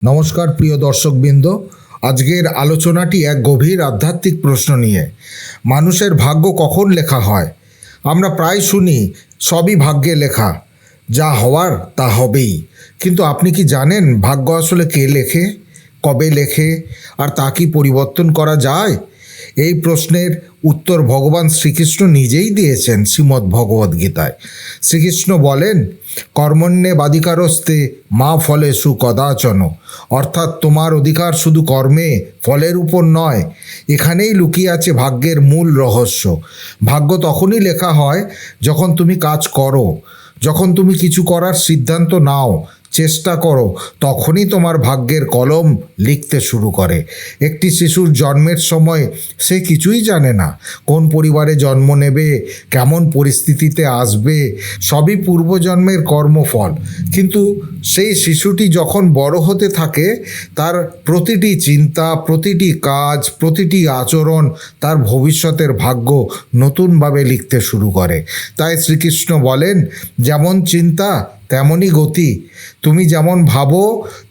নমস্কার প্রিয় দর্শকবৃন্দ, আজকের আলোচনাটি এক গভীর আধ্যাত্মিক প্রশ্ন নিয়ে। মানুষের ভাগ্য কখন লেখা হয়? আমরা প্রায় শুনি সবই ভাগ্যে লেখা, যা হওয়ার তা হবেই। কিন্তু আপনি কি জানেন ভাগ্য আসলে কে লেখে, কবে লেখে, আর তা কি পরিবর্তন করা যায়? এই প্রশ্নের উত্তর ভগবান শ্রীকৃষ্ণ নিজেই দিয়েছেন শ্রীমদ্ ভগবদ্গীতায়। শ্রীকৃষ্ণ বলেন, কর্মণ্যেবাধিকারস্তে মা ফলেষু কদাচন, অর্থাৎ তোমার অধিকার শুধু কর্মে, ফলের উপর নয়। এখানেই লুকিয়ে আছে ভাগ্যের মূল রহস্য। ভাগ্য তখনই লেখা হয় যখন তুমি কাজ করো, যখন তুমি কিছু করার সিদ্ধান্ত নাও, চেষ্টা করো, তখনই তোমার ভাগ্যের কলম লিখতে শুরু করে। একটি শিশুর জন্মের সময় সে কিছুই জানে না, কোন পরিবারে জন্ম নেবে, কেমন পরিস্থিতিতে আসবে, সবই পূর্বজন্মের কর্মফল। কিন্তু সেই শিশুটি যখন বড় হতে থাকে, তার প্রতিটি চিন্তা, প্রতিটি কাজ, প্রতিটি আচরণ তার ভবিষ্যতের ভাগ্য নতুনভাবে লিখতে শুরু করে। তাই শ্রীকৃষ্ণ বলেন, যেমন চিন্তা তেমনই গতি, তুমি যেমন ভাবো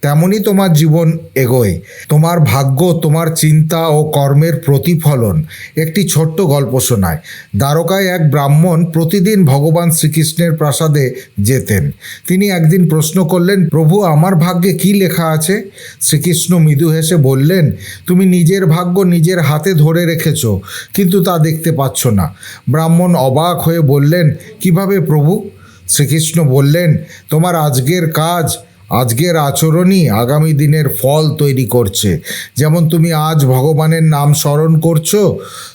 তেমনই তোমার জীবন এগোয়। তোমার ভাগ্য তোমার চিন্তা ও কর্মের প্রতিফলন। একটি ছোট্ট গল্প শোনায়। দ্বারকায় এক ব্রাহ্মণ প্রতিদিন ভগবান শ্রীকৃষ্ণের প্রাসাদে যেতেন। তিনি একদিন প্রশ্ন করলেন, প্রভু, আমার ভাগ্যে কি লেখা আছে? শ্রীকৃষ্ণ মৃদু হেসে বললেন, তুমি নিজের ভাগ্য নিজের হাতে ধরে রেখেছ, কিন্তু তা দেখতে পাচ্ছ না। ব্রাহ্মণ অবাক হয়ে বললেন, কিভাবে প্রভু? শ্রীকৃষ্ণ বললেন, তোমার আজকের কাজ, আজকের আচরণই আগামী দিনের ফল তৈরি করছে। যেমন তুমি আজ ভগবানের নাম স্মরণ করছো,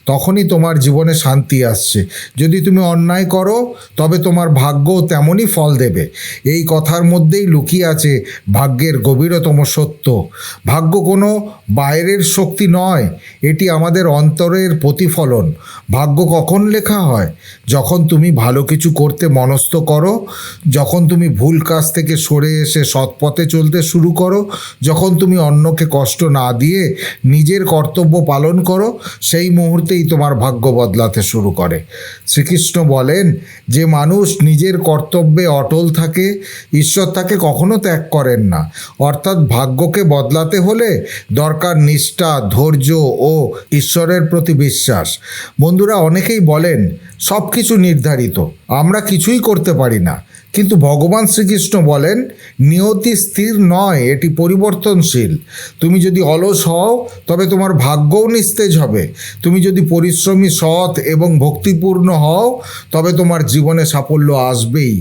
তখনই তোমার জীবনে শান্তি আসছে। যদি তুমি অন্যায় করো, তবে তোমার ভাগ্য তেমনই ফল দেবে। এই কথার মধ্যেই লুকিয়ে আছে ভাগ্যের গভীরতম সত্য। ভাগ্য কোনো বাইরের শক্তি নয়, এটি আমাদের অন্তরের প্রতিফলন। ভাগ্য কখন লেখা হয়? যখন তুমি ভালো কিছু করতে মনস্থ করো, যখন তুমি ভুল কাজ থেকে সরে এসে সৎ পথে চলতে শুরু করো, যখন তুমি অন্যকে কষ্ট না দিয়ে নিজের কর্তব্য পালন করো, সেই মুহূর্তেই তোমার ভাগ্য বদলাতে শুরু করে। শ্রীকৃষ্ণ বলেন, যে মানুষ নিজের কর্তব্যে অটল থাকে, ঈশ্বর তাকে কখনো ত্যাগ করেন না। অর্থাৎ ভাগ্যকে বদলাতে হলে দরকার নিষ্ঠা, ধৈর্য ও ঈশ্বরের প্রতি বিশ্বাস। বন্ধুরা, অনেকেই বলেন সব কিছু নির্ধারিত, আমরা কিছুই করতে পারি না। কিন্তু ভগবান শ্রীকৃষ্ণ বলেন, নিয়তি স্থির নয়, এটি পরিবর্তনশীল। তুমি যদি অলস হও, তবে তোমার ভাগ্যও নিস্তেজ হবে। তুমি যদি পরিশ্রমী, সৎ এবং ভক্তিপূর্ণ হও, তবে তোমার জীবনে সাফল্য আসবেই।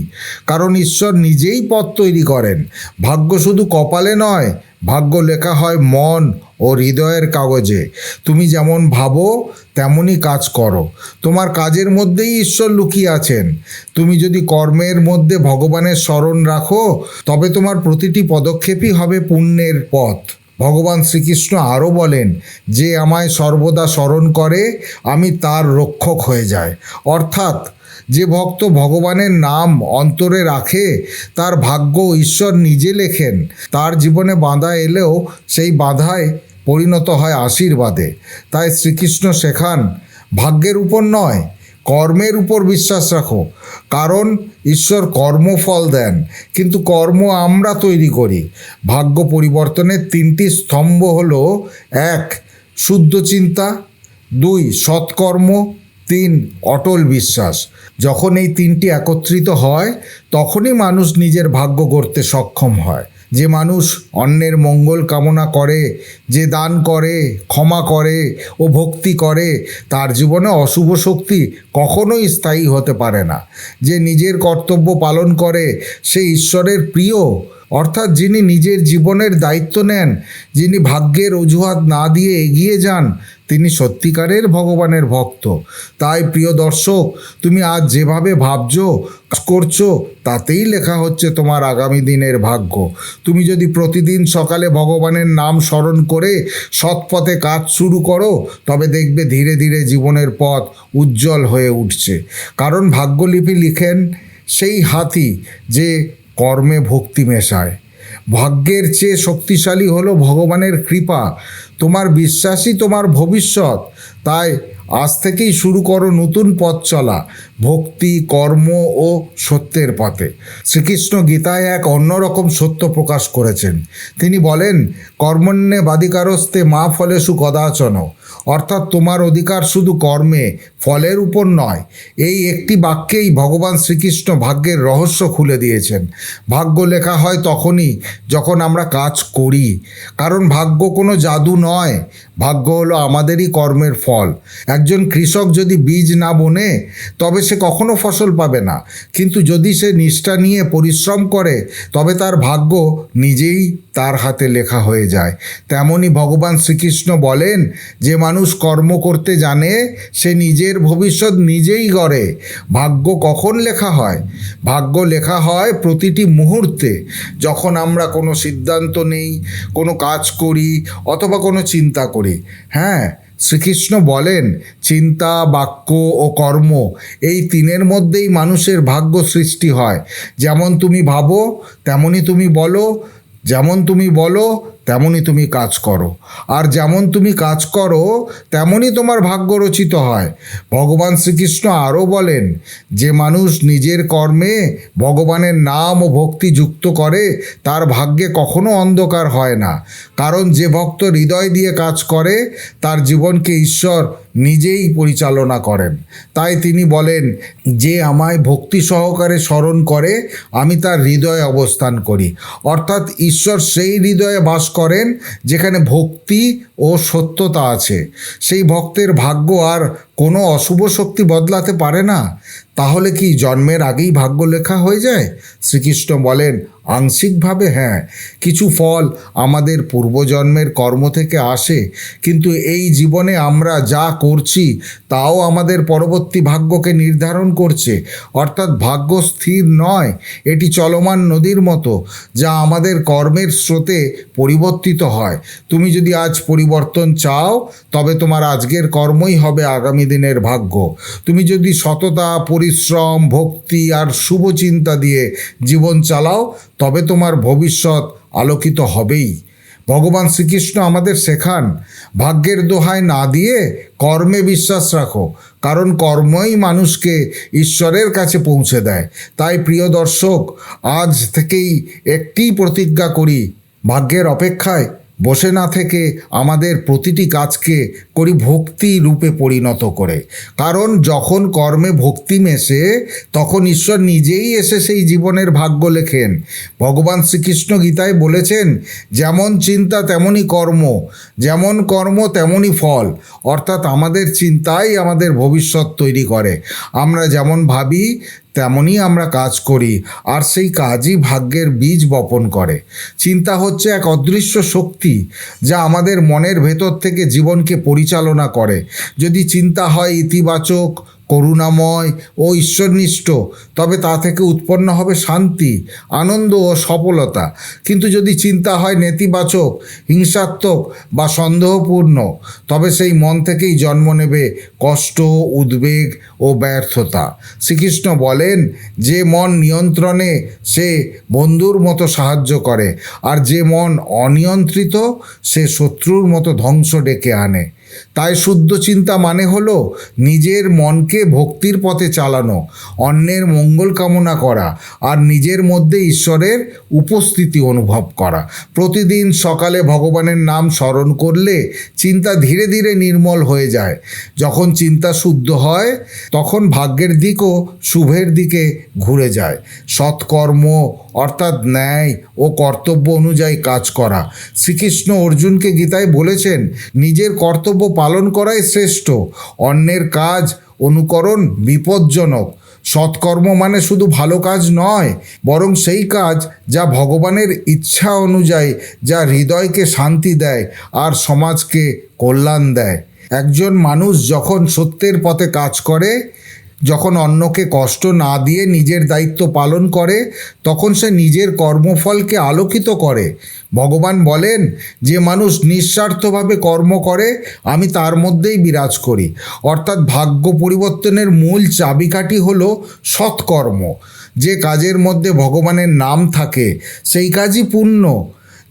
কারণ ঈশ্বর নিজেই পথ তৈরি করেন। ভাগ্য শুধু কপালে নয়, ভাগ্য লেখা হয় মন ও হৃদয়ের কাগজে। তুমি যেমন ভাবো তেমনই কাজ করো। তোমার কাজের মধ্যেই ঈশ্বর লুকিয়ে আছেন। তুমি যদি কর্মের মধ্যে ভগবানের স্মরণ রাখো, তবে তোমার প্রতিটি পদক্ষেপই হবে পুণ্যের পথ। ভগবান শ্রীকৃষ্ণ আরও বলেন, যে আমায় সর্বদা স্মরণ করে, আমি তার রক্ষক হয়ে যায়। অর্থাৎ যে ভক্ত ভগবানের নাম অন্তরে রাখে, তার ভাগ্য ঈশ্বর নিজে লেখেন। তার জীবনে বাধা এলেও সেই বাধায় পরিণত হয় আশীর্বাদে। তাই শ্রীকৃষ্ণ শেখান, ভাগ্যের উপর নয়, কর্মের উপর বিশ্বাস রাখো। কারণ ঈশ্বর কর্মফল দেন, কিন্তু কর্ম আমরা তৈরি করি। ভাগ্য পরিবর্তনের তিনটি স্তম্ভ হলো: 1. শুদ্ধ চিন্তা, 2. সৎকর্ম, 3. অটল বিশ্বাস। যখন এই তিনটি একত্রিত হয়, তখনই মানুষ নিজের ভাগ্য গড়তে সক্ষম হয়। যে মানুষ অন্যের মঙ্গল কামনা করে, যে দান করে, ক্ষমা করে ও ভক্তি করে, তার জীবনে অশুভ শক্তি কখনোই স্থায়ী হতে পারে না। যে নিজের কর্তব্য পালন করে, সে ঈশ্বরের প্রিয়। অর্থাৎ যিনি নিজের জীবনের দায়িত্ব নেন, যিনি ভাগ্যের অজুহাত না দিয়ে এগিয়ে যান, তিনি সত্যিকারের ভগবানের ভক্ত। তাই প্রিয় দর্শক, তুমি আজ যেভাবে ভাবছো, করছো, তাতেই লেখা হচ্ছে তোমার আগামী দিনের ভাগ্য। তুমি যদি প্রতিদিন সকালে ভগবানের নাম স্মরণ করে সৎ পথে কাজ শুরু করো, তবে দেখবে ধীরে ধীরে জীবনের পথ উজ্জ্বল হয়ে উঠছে। কারণ ভাগ্যলিপি লিখেন সেই হাতি যে কর্মে ভক্তি মেশায়। ভাগ্যের চেয়ে শক্তিশালী হলো ভগবানের কৃপা। তোমার বিশ্বাসই তোমার ভবিষ্যৎ। তাই আজ থেকেই শুরু করো নতুন পথ চলা, ভক্তি, কর্ম ও সত্যের পথে। শ্রীকৃষ্ণ গীতায় এক অন্যরকম সত্য প্রকাশ করেছেন। তিনি বলেন, কর্মণ্যে বাধিকারস্তে মা ফলেষু কদাচন, অর্থাৎ তোমার অধিকার শুধু কর্মে, ফলের উপর নয়। এই একটি বাক্যেই ভগবান শ্রীকৃষ্ণ ভাগ্যের রহস্য খুলে দিয়েছেন। ভাগ্য লেখা হয় তখনই যখন আমরা কাজ করি, কারণ ভাগ্য কোনো জাদু নয়, ভাগ্য হলো আমাদেরই কর্মের ফল। একজন কৃষক যদি বীজ না বোনে তবে সে কখনো ফসল পাবে না, কিন্তু যদি সে নিষ্ঠা নিয়ে পরিশ্রম করে তবে তার ভাগ্য নিজেই তার হাতে লেখা হয়ে যায়। তেমনি ভগবান শ্রীকৃষ্ণ বলেন, যে মানুষ কর্ম করতে জানে সে নিজের ভবিষ্যৎ নিজেই গড়ে। ভাগ্য কখন লেখা হয়? ভাগ্য লেখা হয় প্রতিটি মুহূর্তে, যখন আমরা কোনো সিদ্ধান্ত নেই, কোনো কাজ করি অথবা কোনো চিন্তা করি। হ্যাঁ, শ্রীকৃষ্ণ বলেন, চিন্তা, বাক্য ও কর্ম, এই তিনের মধ্যেই মানুষের ভাগ্য সৃষ্টি হয়। যেমন তুমি ভাবো তেমনই তুমি বলো, যেমন তুমি বলো তেমনই তুমি কাজ করো, আর যেমন তুমি কাজ করো তেমনই তোমার ভাগ্য রচিত হয়। ভগবান শ্রীকৃষ্ণ আরও বলেন, যে মানুষ নিজের কর্মে ভগবানের নাম ও ভক্তি যুক্ত করে তার ভাগ্যে কখনো অন্ধকার হয় না, কারণ যে ভক্ত হৃদয় দিয়ে কাজ করে তার জীবনকে ঈশ্বর নিজেই পরিচালনা করেন। তাই তিনি বলেন, যে আমায় ভক্তি সহকারে স্মরণ করে আমি তার হৃদয়ে অবস্থান করি। অর্থাৎ ঈশ্বর সেই হৃদয়ে বাস করেন যেখানে ভক্তি ও সত্যতা আছে। সেই ভক্তের ভাগ্য আর কোনো অশুভ শক্তি বদলাতে পারে না। তাহলে কি জন্মের আগেই ভাগ্য লেখা হয়ে যায়? শ্রীকৃষ্ণ বলেন, আংশিকভাবে হ্যাঁ, কিছু ফল আমাদের পূর্বজন্মের কর্ম থেকে আসে, কিন্তু এই জীবনে আমরা যা করছি তাও আমাদের পরবর্তী ভাগ্যকে নির্ধারণ করছে। অর্থাৎ ভাগ্য স্থির নয়, এটি চলমান নদীর মতো, যা আমাদের কর্মের স্রোতে পরিবর্তিত হয়। তুমি যদি আজ পরিবর্তন চাও তবে তোমার আজকের কর্মই হবে আগামী দিনের ভাগ্য। তুমি যদি সততা, পরিশ্রম, ভক্তি আর শুভ চিন্তা দিয়ে জীবন চালাও তবে তোমার ভবিষ্যৎ আলোকিত হবেই। ভগবান শ্রীকৃষ্ণ আমাদের শেখান, ভাগ্যের দোহাই না দিয়ে কর্মে বিশ্বাস রাখো, কারণ কর্মই মানুষকে ঈশ্বরের কাছে পৌঁছে দেয়। তাই প্রিয় দর্শক, আজ থেকেই একটি প্রতিজ্ঞা করি, ভাগ্যের অপেক্ষায় বসে না থেকে আমাদের প্রতিটি কাজকে করি ভক্তি রূপে পরিণত করে। কারণ যখন কর্মে ভক্তি মেশে তখন ঈশ্বর নিজেই এসে সেই জীবনের ভাগ্য লেখেন। ভগবান শ্রীকৃষ্ণ গীতায় বলেছেন, যেমন চিন্তা তেমনই কর্ম, যেমন কর্ম তেমনই ফল। অর্থাৎ আমাদের চিন্তাই আমাদের ভবিষ্যৎ তৈরি করে। আমরা যেমন ভাবি তেমনই আমরা কাজ করি, আর সেই কাজই ভাগ্যের বীজ বপন করে। চিন্তা হচ্ছে এক অদৃশ্য শক্তি যা আমাদের মনের ভেতর থেকে জীবনকে পরিচালনা করে। যদি চিন্তা হয় ইতিবাচক, করুণাময় ও ঈশ্বরনিষ্ঠ, তবে তা থেকে উৎপন্ন হবে শান্তি, আনন্দ ও সফলতা। কিন্তু যদি চিন্তা হয় নেতিবাচক, হিংসাত্মক বা সন্দেহপূর্ণ, তবে সেই মন থেকেই জন্ম নেবে কষ্ট, উদ্বেগ ও ব্যর্থতা। শ্রীকৃষ্ণ বলেন, যে মন নিয়ন্ত্রণে সে বন্ধুর মতো সাহায্য করে, আর যে মন অনিয়ন্ত্রিত সে শত্রুর মতো ধ্বংস ডেকে আনে। তাই শুদ্ধ চিন্তা মানে হলো নিজের মনকে ভক্তির পথে চালানো, অন্যের মঙ্গল কামনা করা আর নিজের মধ্যে ঈশ্বরের উপস্থিতি অনুভব করা। প্রতিদিন সকালে ভগবানের নাম স্মরণ করলে চিন্তা ধীরে ধীরে নির্মল হয়ে যায়। যখন চিন্তা শুদ্ধ হয় তখন ভাগ্যের দিকও শুভের দিকে ঘুরে যায়। সৎকর্ম অর্থাৎ ন্যায় ও কর্তব্য অনুযায়ী কাজ করা। শ্রীকৃষ্ণ অর্জুনকে গীতায় বলেছেন, নিজের কর্তব্য পালন করাই শ্রেষ্ঠ, অন্যের কাজ অনুকরণ বিপজ্জনক। সৎকর্ম মানে শুধু ভালো কাজ নয়, বরং সেই কাজ যা ভগবানের ইচ্ছা অনুযায়ী, যা হৃদয়কে শান্তি দেয় আর সমাজকে কল্যাণ দেয়। একজন মানুষ যখন সত্যের পথে কাজ করে, যখন অন্যকে কষ্ট না দিয়ে নিজের দায়িত্ব পালন করে, তখন সে নিজের কর্মফলকে আলোকিত করে। ভগবান বলেন, যে মানুষ নিঃস্বার্থভাবে কর্ম করে আমি তার মধ্যেই বিরাজ করি। অর্থাৎ ভাগ্য পরিবর্তনের মূল চাবিকাঠি হলো সৎকর্ম। যে কাজের মধ্যে ভগবানের নাম থাকে সেই কাজই পুণ্য।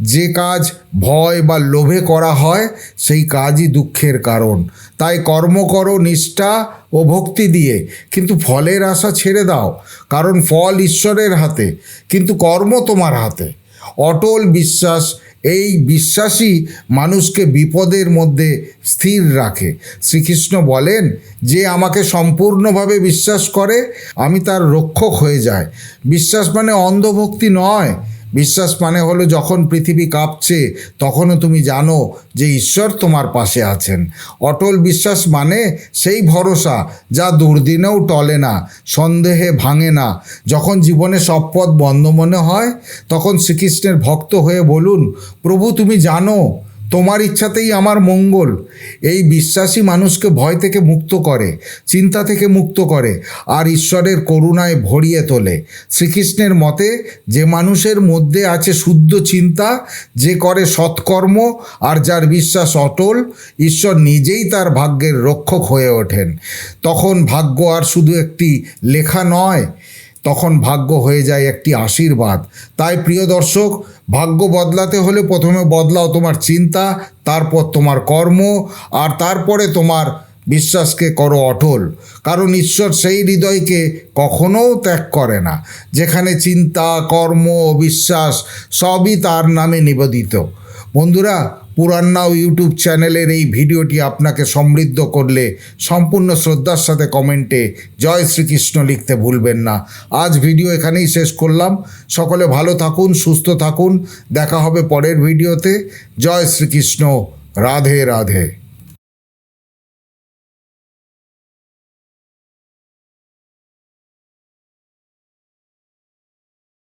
যে কাজ ভয় বা লোভে করা হয় সেই কাজই দুঃখের কারণ। তাই কর্ম করো নিষ্ঠা ও ভক্তি দিয়ে, কিন্তু ফলের আশা ছেড়ে দাও, কারণ ফল ঈশ্বরের হাতে, কিন্তু কর্ম তোমার হাতে। অটল বিশ্বাস, এই বিশ্বাসই মানুষকে বিপদের মধ্যে স্থির রাখে। শ্রীকৃষ্ণ বলেন, যে আমাকে সম্পূর্ণভাবে বিশ্বাস করে আমি তার রক্ষক হয়ে যাই। বিশ্বাস মানে অন্ধভক্তি নয়। বিশ্বাস মানে হলো যখন পৃথিবী কাঁপছে তখনও তুমি জানো যে ঈশ্বর তোমার পাশে আছেন। অটল বিশ্বাস মানে সেই ভরসা যা দুর্দিনেও টলে না, সন্দেহে ভাঙে না। যখন জীবনে সব পথ বন্ধ মনে হয় তখন শ্রীকৃষ্ণের ভক্ত হয়ে বলুন, প্রভু তুমি জানো তোমার ইচ্ছাতেই আমার মঙ্গল। এই বিশ্বাসই মানুষকে ভয় থেকে মুক্ত করে, চিন্তা থেকে মুক্ত করে আর ঈশ্বরের করুণায় ভরিয়ে তোলে। শ্রীকৃষ্ণের মতে, যে মানুষের মধ্যে আছে শুদ্ধ চিন্তা, যে করে সৎকর্ম আর যার বিশ্বাস অটল, ঈশ্বর নিজেই তার ভাগ্যের রক্ষক হয়ে ওঠেন। তখন ভাগ্য আর শুধু একটি লেখা নয়, তখন ভাগ্য হয়ে যায় একটি আশীর্বাদ। তাই প্রিয় দর্শক, ভাগ্য বদলাতে হলে প্রথমে বদলাও তোমার চিন্তা, তারপর তোমার কর্ম, আর তারপরে তোমার বিশ্বাসকে করো অটল। কারণ ঈশ্বর সেই হৃদয়কে কখনোও ত্যাগ করে না যেখানে চিন্তা, কর্ম ও বিশ্বাস সবই তার নামে নিবেদিত। বন্ধুরা, পুরাণ নাও ইউটিউব চ্যানেলের এই ভিডিওটি আপনাকে সমৃদ্ধ করলে সম্পূর্ণ শ্রদ্ধার সাথে কমেন্টে জয় শ্রীকৃষ্ণ লিখতে ভুলবেন না। আজ ভিডিও এখানেই শেষ করলাম। সকলে ভালো থাকুন, সুস্থ থাকুন। দেখা হবে পরের ভিডিওতে। জয় শ্রীকৃষ্ণ। রাধে রাধে।